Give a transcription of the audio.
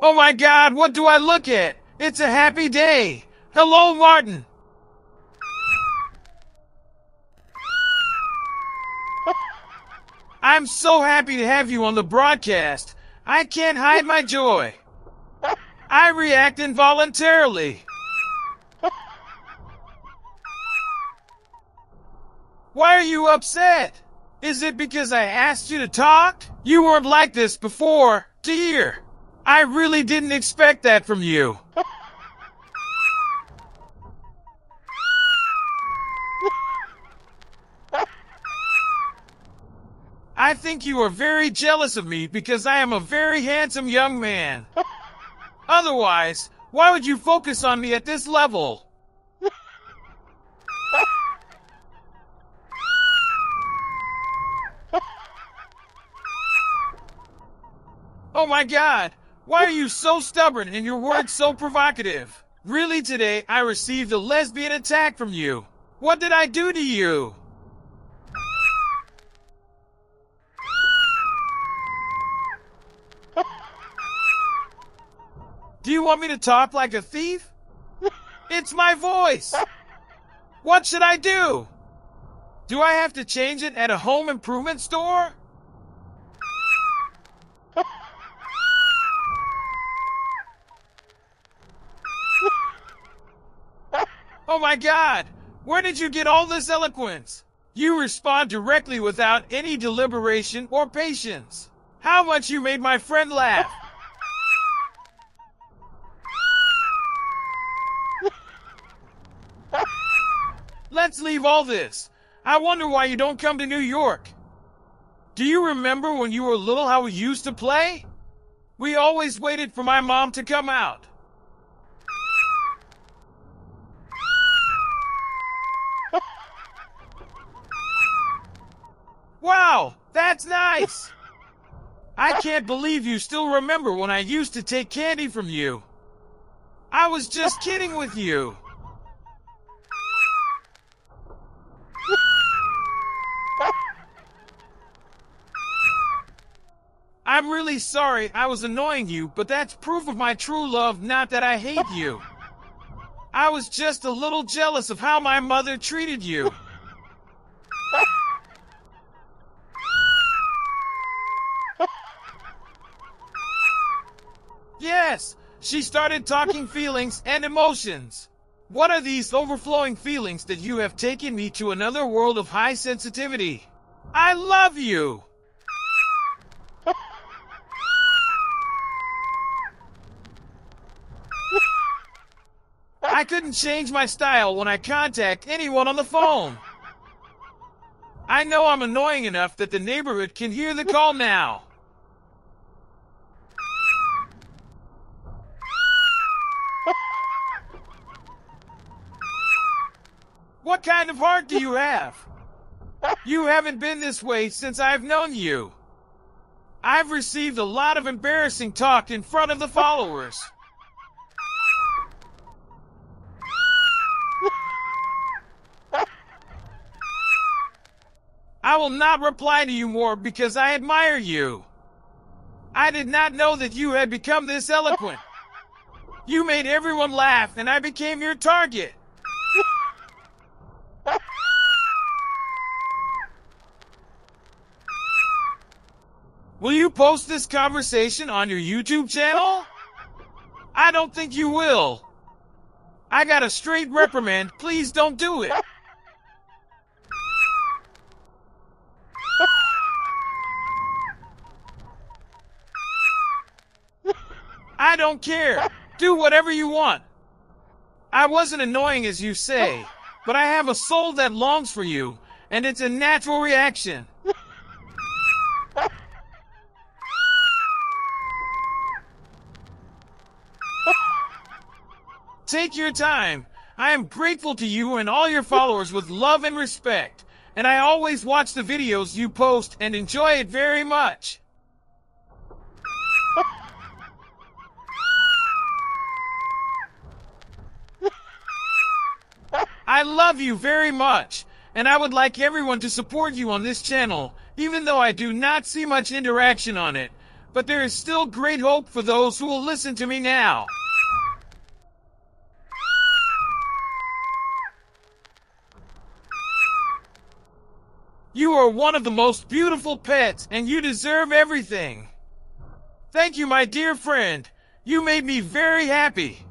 Oh my God, what do I look at? It's a happy day. Hello, Martin. I'm so happy to have you on the broadcast. I can't hide my joy. I react involuntarily. Why are you upset? Is it because I asked you to talk? You weren't like this before, dear. I really didn't expect that from you. I think you are very jealous of me because I am a very handsome young man. Otherwise, why would you focus on me at this level? Oh my God, why are you so stubborn and your words so provocative? Really, today I received a lesbian attack from you. What did I do to you? Do you want me to talk like a thief? It's my voice. What should I do? Do I have to change it at a home improvement store? Oh my God, where did you get all this eloquence? You respond directly without any deliberation or patience. How much you made my friend laugh. Let's leave all this. I wonder why you don't come to New York. Do you remember when you were little how we used to play? We always waited for my mom to come out. Wow, that's nice! I can't believe you still remember when I used to take candy from you. I was just kidding with you. I'm really sorry I was annoying you, but that's proof of my true love, not that I hate you. I was just a little jealous of how my mother treated you. Yes, she started talking feelings and emotions. What are these overflowing feelings that you have taken me to another world of high sensitivity? I love you! I couldn't change my style when I contact anyone on the phone. I know I'm annoying enough that the neighborhood can hear the call now. What kind of heart do you have? You haven't been this way since I've known you. I've received a lot of embarrassing talk in front of the followers. I will not reply to you more because I admire you. I did not know that you had become this eloquent. You made everyone laugh and I became your target. Will you post this conversation on your YouTube channel? I don't think you will. I got a straight reprimand. Please don't do it. I don't care. Do whatever you want. I wasn't annoying as you say, but I have a soul that longs for you, and it's a natural reaction. Take your time. I am grateful to you and all your followers with love and respect, and I always watch the videos you post and enjoy it very much. I love you very much, and I would like everyone to support you on this channel, even though I do not see much interaction on it. but there is still great hope for those who will listen to me now. You are one of the most beautiful pets, and you deserve everything. Thank you, my dear friend. You made me very happy.